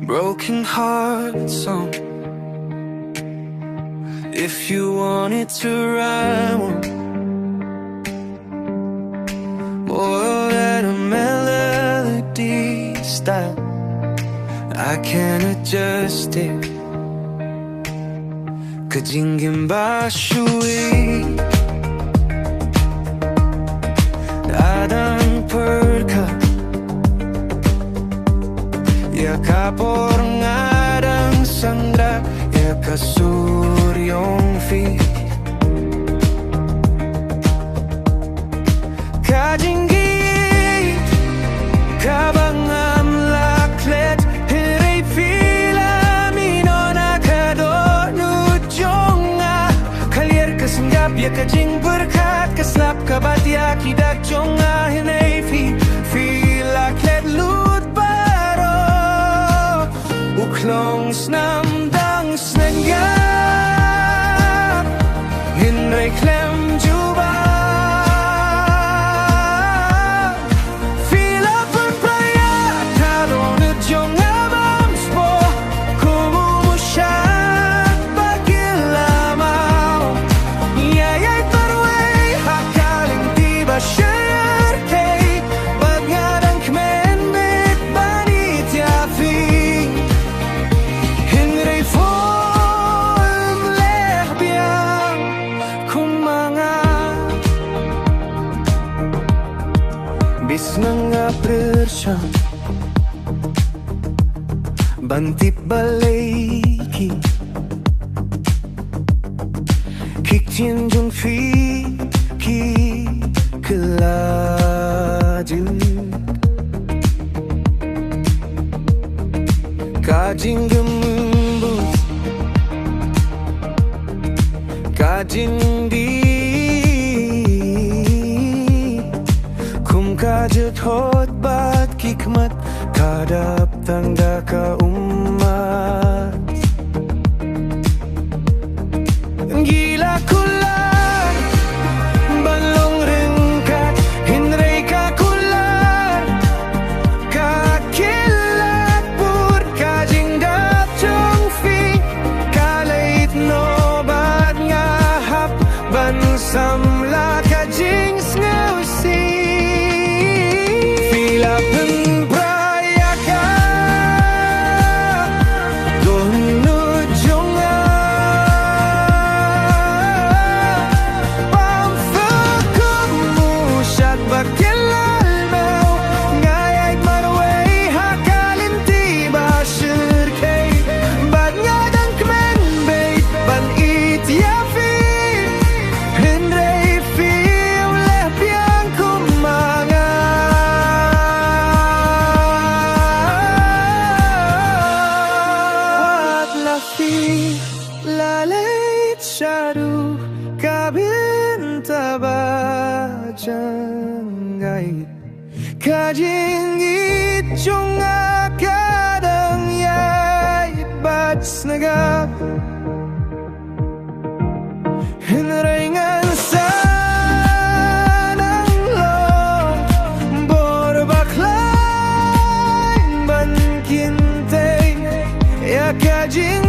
broken heart song. If you wanted to rhyme one more at a melody style, I can adjust it. Kajingin ba shui Adang perka Ya kapor ngadang sandra Ya kasuryong fi Kajinggi kabangam laklet Hiray pila minona kado nujonga Kalir kasenggap ya kajing berkat Keslap kabat ya kidak jonga Hiray fi laklet lut baro Uklong snamdang snanyap Hiray klem juba Bis nga bersam Bantip balaiki Kik tien jung fi ki kelaju Kajing gemembus Kajing di Kajat hot bat kikmat Kadap tangga ka umat Gila kulan Balong ringkat Hinray ka kulan Kakilat pur Kajing dap chong fi Kalait no bat ngahap Ban samla kajing snausi Lalait syadu kabinta bajangay Kajing itchunga kadang yay bats nagap Hinringan sanang long borbaklain ban kintay Ya kajing